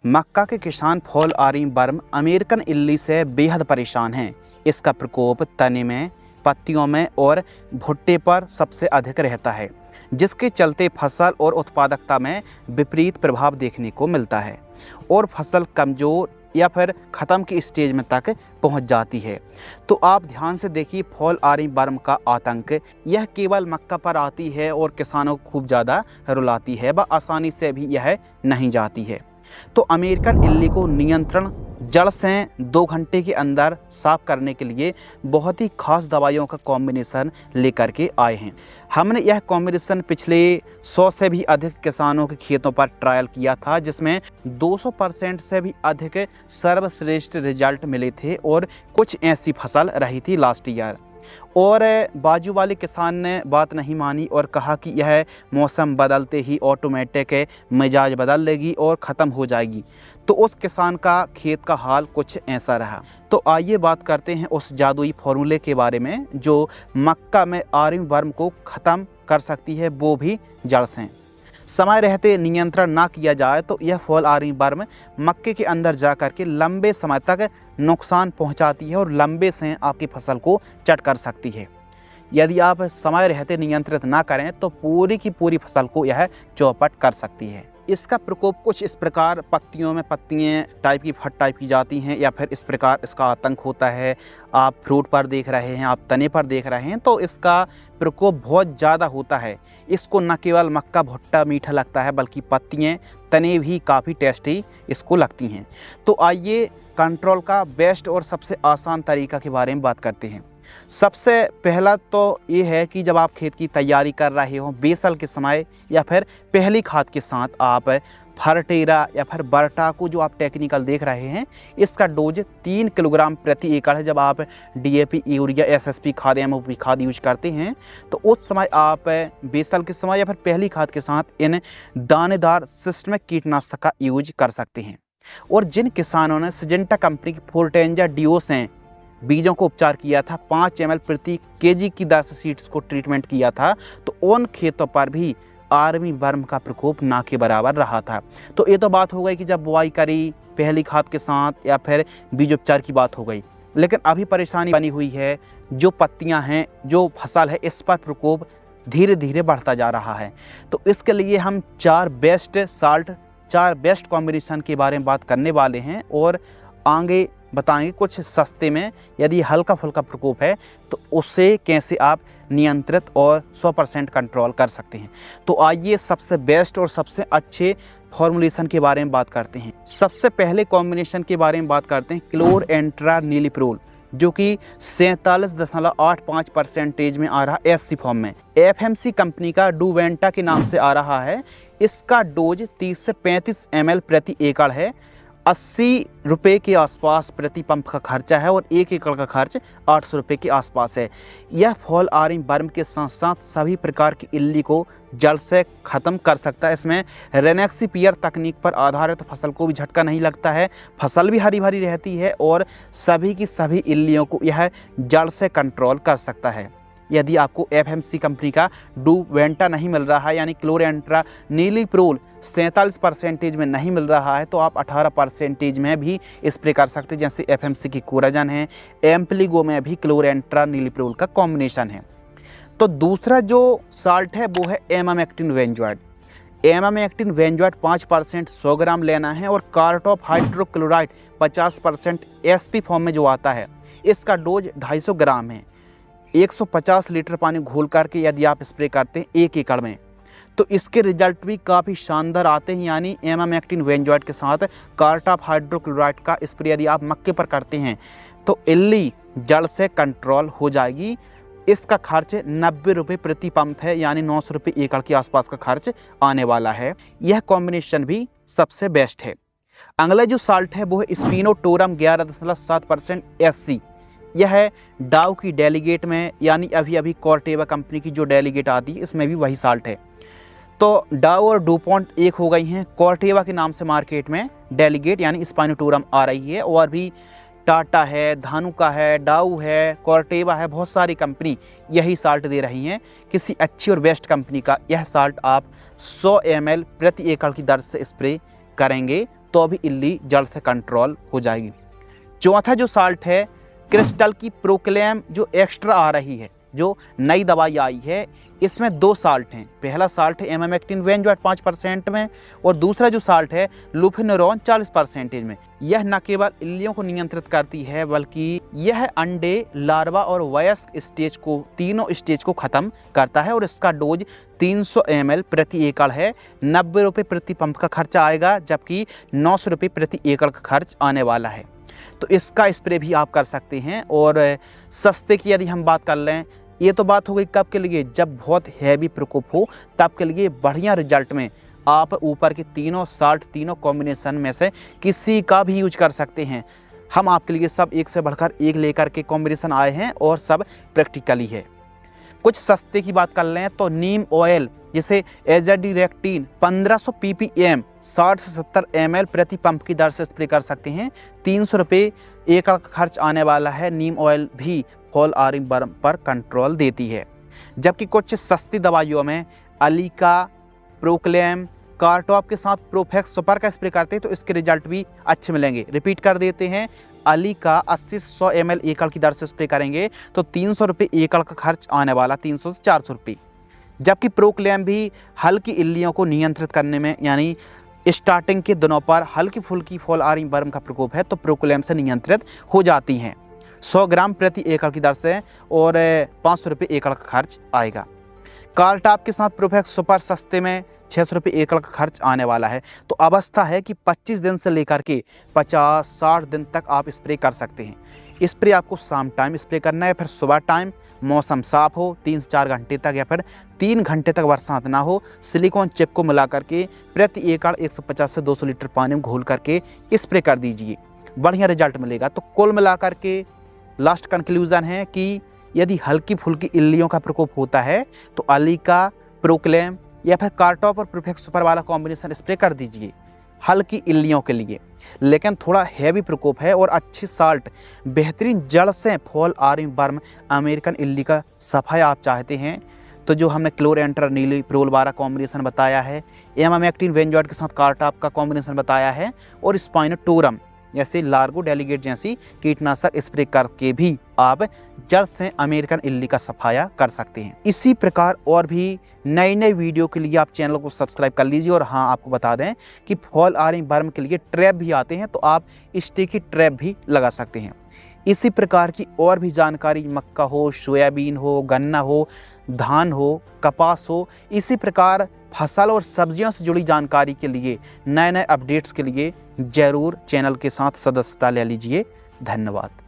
मक्का के किसान fall army worm American इल्ली से बेहद परेशान हैं। इसका प्रकोप तने में, पत्तियों में और भुट्टे पर सबसे अधिक रहता है, जिसके चलते फसल और उत्पादकता में विपरीत प्रभाव देखने को मिलता है और फसल कमज़ोर या फिर ख़त्म की स्टेज में तक पहुंच जाती है। तो आप ध्यान से देखिए, फॉल आर्मी वर्म का आतंक यह केवल मक्का पर आती है और किसानों को खूब ज़्यादा रुलाती है, वह आसानी से भी यह नहीं जाती है। तो अमेरिकन इल्ली को नियंत्रण जड़ से 2 घंटे के अंदर साफ करने के लिए बहुत ही खास दवाइयों का कॉम्बिनेशन लेकर के आए हैं। हमने यह कॉम्बिनेशन पिछले 100 से भी अधिक किसानों के खेतों पर ट्रायल किया था, जिसमें 200% से भी अधिक सर्वश्रेष्ठ रिजल्ट मिले थे और कुछ ऐसी फसल रही थी लास्ट ईयर। और बाजू वाले किसान ने बात नहीं मानी और कहा कि यह मौसम बदलते ही ऑटोमेटिक मिजाज बदल लेगी और ख़त्म हो जाएगी। तो उस किसान का खेत का हाल कुछ ऐसा रहा। तो आइए बात करते हैं उस जादुई फॉर्मूले के बारे में जो मक्का में आर्मी वर्म को ख़त्म कर सकती है, वो भी जड़ से। समय रहते नियंत्रण ना किया जाए तो यह फॉल आर्मी वर्म मक्के के अंदर जा कर के लंबे समय तक नुकसान पहुंचाती है और लंबे से आपकी फसल को चट कर सकती है। यदि आप समय रहते नियंत्रित ना करें तो पूरी की पूरी फसल को यह चौपट कर सकती है। इसका प्रकोप कुछ इस प्रकार पत्तियों में पत्तियाँ टाइप की फट टाइप की जाती हैं या फिर इस प्रकार इसका आतंक होता है। आप फ्रूट पर देख रहे हैं, आप तने पर देख रहे हैं, तो इसका प्रकोप बहुत ज़्यादा होता है। इसको न केवल मक्का भुट्टा मीठा लगता है बल्कि पत्तियाँ तने भी काफ़ी टेस्टी इसको लगती हैं। तो आइए कंट्रोल का बेस्ट और सबसे आसान तरीका के बारे में बात करते हैं। सबसे पहला तो ये है कि जब आप खेत की तैयारी कर रहे हो बेसल के समय या फिर पहली खाद के साथ आप फर्टेरा या फिर बर्टा जो आप टेक्निकल देख रहे हैं, इसका डोज 3 किलोग्राम प्रति एकड़ है। जब आप डीएपी, यूरिया, एसएसपी खाद, एमओपी खाद यूज करते हैं तो उस समय आप बेसल के समय या फिर पहली खाद के साथ इन दानेदार सिस्टमिक कीटनाशक का यूज कर सकते हैं। और जिन किसानों ने सिजेंटा कंपनी की फोर्टेंजा डीओ से बीजों को उपचार किया था, 5 ml प्रति केजी की दर से सीड्स को ट्रीटमेंट किया था, तो उन खेतों पर भी आर्मी वर्म का प्रकोप ना के बराबर रहा था। तो ये तो बात हो गई कि जब बुआई करी पहली खाद के साथ या फिर बीज उपचार की बात हो गई। लेकिन अभी परेशानी बनी हुई है, जो पत्तियां हैं, जो फसल है, इस पर प्रकोप धीरे धीरे बढ़ता जा रहा है। तो इसके लिए हम 4 बेस्ट कॉम्बिनेशन के बारे में बात करने वाले हैं और आगे बताएंगे कुछ सस्ते में यदि हल्का फुल्का प्रकोप है तो उससे कैसे आप नियंत्रित और 100% कंट्रोल कर सकते हैं। तो आइए सबसे बेस्ट और सबसे अच्छे फॉर्मुलेशन के बारे में बात करते हैं। सबसे पहले कॉम्बिनेशन के बारे में बात करते हैं क्लोरएंट्रानिलिप्रोल, जो कि 47.85% में आ रहा है एससी फॉर्म में। एफएमसी कंपनी का डुवेंटा के नाम से आ रहा है। इसका डोज 30 से 35 ml प्रति एकड़ है। 80 रुपये के आसपास प्रति पंप का खर्चा है और 1 एकड़ का खर्च 800 रुपये के आसपास है। यह फॉल आर्मी वर्म के साथ साथ सभी प्रकार की इल्ली को जड़ से ख़त्म कर सकता है। इसमें रेनेक्सिपियर तकनीक पर आधारित फसल को भी झटका नहीं लगता है, फसल भी हरी भरी रहती है और सभी की सभी इल्लियों को यह जड़ से कंट्रोल कर सकता है। यदि आपको एफएमसी कंपनी का डुवेंटा नहीं मिल रहा है, यानी क्लोरएंट्रानिलिप्रोल 47% में नहीं मिल रहा है, तो आप 18% में भी स्प्रे कर सकते हैं। जैसे एफएमसी की कोराजन है, एम्प्लीगो में भी क्लोरएंट्रानिलिप्रोल का कॉम्बिनेशन है। तो दूसरा जो साल्ट है वो है एमामेक्टिन वेंजॉइड। एमामेक्टिन वेंजॉइड 5% 100 ग्राम लेना है और कार्टॉप हाइड्रोक्लोराइड 50% एसपी फॉर्म में जो आता है, इसका डोज 250 ग्राम है। 150 लीटर पानी घोल करके यदि आप स्प्रे करते हैं 1 एकड़ में, तो इसके रिजल्ट भी काफ़ी शानदार आते हैं। यानी एमामेक्टिन वेंजॉइड के साथ कार्टॉप हाइड्रोक्लोराइड का स्प्रे यदि आप मक्के पर करते हैं तो इल्ली जड़ से कंट्रोल हो जाएगी। इसका खर्च 90 रुपये प्रति पंप है, यानी 900 रुपये एकड़ के आसपास का खर्च आने वाला है। यह कॉम्बिनेशन भी सबसे बेस्ट है। अगला जो साल्ट है वो है स्पिनोटोरम 11.7% एससी। यह है डाउ की डेलीगेट में, यानी अभी कॉर्टेवा कंपनी की जो डेलीगेट आती है इसमें भी वही साल्ट है। तो डाउ और डुपॉन्ट एक हो गई हैं, कॉर्टेवा के नाम से मार्केट में डेलीगेट यानी स्पिनोटोरम आ रही है। और भी टाटा है, धानुका है, डाउ है, कॉर्टेवा है, बहुत सारी कंपनी यही साल्ट दे रही हैं। किसी अच्छी और बेस्ट कंपनी का यह साल्ट आप 100 ml प्रति एकड़ की दर से स्प्रे करेंगे तो भी इल्ली जड़ से कंट्रोल हो जाएगी। चौथा जो साल्ट है क्रिस्टल की प्रोक्लेम जो एक्स्ट्रा आ रही है, जो नई दवाई आई है, इसमें दो साल्ट हैं। पहला साल्ट है एमामेक्टिन वेंजोएट 5% में और दूसरा जो साल्ट है लुफिनुरोन 40% में। यह न केवल इल्लियों को नियंत्रित करती है बल्कि यह अंडे, लार्वा और वयस्क स्टेज को, तीनों स्टेज को खत्म करता है और इसका डोज 300 ml प्रति एकड़ है। 90 रुपये प्रति पंप का खर्चा आएगा, जबकि 900 रुपये प्रति एकड़ का खर्च आने वाला है। तो इसका स्प्रे भी आप कर सकते हैं। और सस्ते की यदि हम बात कर लें, ये तो बात हो गई कब के लिए, जब बहुत हैवी प्रकोप हो तब के लिए। बढ़िया रिजल्ट में आप ऊपर के तीनों साल्ट, तीनों कॉम्बिनेशन में से किसी का भी यूज कर सकते हैं। हम आपके लिए सब एक से बढ़कर एक लेकर के कॉम्बिनेशन आए हैं और सब प्रैक्टिकली है। कुछ सस्ते की बात कर लें तो नीम ऑयल जिसे एजाडिरेक्टिन 1500 ppm 60 से 70 ml प्रति पंप की दर से स्प्रे कर सकते हैं। 300 रुपये एकड़ का खर्च आने वाला है। नीम ऑयल भी फॉल आर्मी वर्म पर कंट्रोल देती है। जबकि कुछ सस्ती दवाइयों में अलीका, प्रोक्लेम, कार्टॉप के साथ प्रोफेक्स सुपर का स्प्रे करते हैं तो इसके रिजल्ट भी अच्छे मिलेंगे। रिपीट कर देते हैं, अलीका 80 से 100 ml एकड़ की दर से स्प्रे करेंगे तो 300 रुपये एकड़ का खर्च आने वाला, 300 से 400 रुपये। जबकि प्रोक्लेम भी हल्की इल्लियों को नियंत्रित करने में, यानी स्टार्टिंग के दिनों पर हल्की फुल्की फॉल आर्मी वर्म का प्रकोप है तो प्रोक्लेम से नियंत्रित हो जाती हैं। 100 ग्राम प्रति एकड़ की दर से और 500 रुपये एकड़ का खर्च आएगा। कार्टॉप के साथ प्रोफेक्स सुपर सस्ते में 600 रुपये एकड़ का खर्च आने वाला है। तो अवस्था है कि 25 दिन से लेकर के 50-60 दिन तक आप स्प्रे कर सकते हैं। स्प्रे आपको शाम टाइम स्प्रे करना है, फिर सुबह टाइम, मौसम साफ हो, 3 से 4 घंटे तक या फिर 3 घंटे तक बरसात ना हो। सिलिकॉन चिप को मिला करके प्रति एकड़ 150 से 200 लीटर पानी में घोल करके स्प्रे कर दीजिए, बढ़िया रिजल्ट मिलेगा। तो कुल मिला करके लास्ट कंक्लूजन है कि यदि हल्की फुल्की इल्लियों का प्रकोप होता है तो अलीका, प्रोक्लेम या फिर कार्टॉप और प्रोफेक्स सुपर वाला कॉम्बिनेशन स्प्रे कर दीजिए हल्की इल्लियों के लिए। लेकिन थोड़ा हैवी प्रकोप है और अच्छी साल्ट, बेहतरीन जड़ से फॉल आर्मी वर्म अमेरिकन इल्ली का सफाई आप चाहते हैं तो जो हमने क्लोरेंटर नीली प्रोल वाला कॉम्बिनेशन बताया है, एमामेक्टिन वेंजोएट के साथ कार्टॉप का कॉम्बिनेशन बताया है और स्पाइनोटोरम जैसे लार्गो डेलीगेट जैसी कीटनाशक स्प्रे करके भी आप जड़ से अमेरिकन इल्ली का सफाया कर सकते हैं। इसी प्रकार और भी नए नए वीडियो के लिए आप चैनल को सब्सक्राइब कर लीजिए। और हाँ, आपको बता दें कि फॉल आर्मी वर्म के लिए ट्रैप भी आते हैं तो आप स्टिकी ट्रैप भी लगा सकते हैं। इसी प्रकार की और भी जानकारी, मक्का हो, सोयाबीन हो, गन्ना हो, धान हो, कपास हो, इसी प्रकार फसल और सब्जियों से जुड़ी जानकारी के लिए, नए नए अपडेट्स के लिए ज़रूर चैनल के साथ सदस्यता ले लीजिए। धन्यवाद।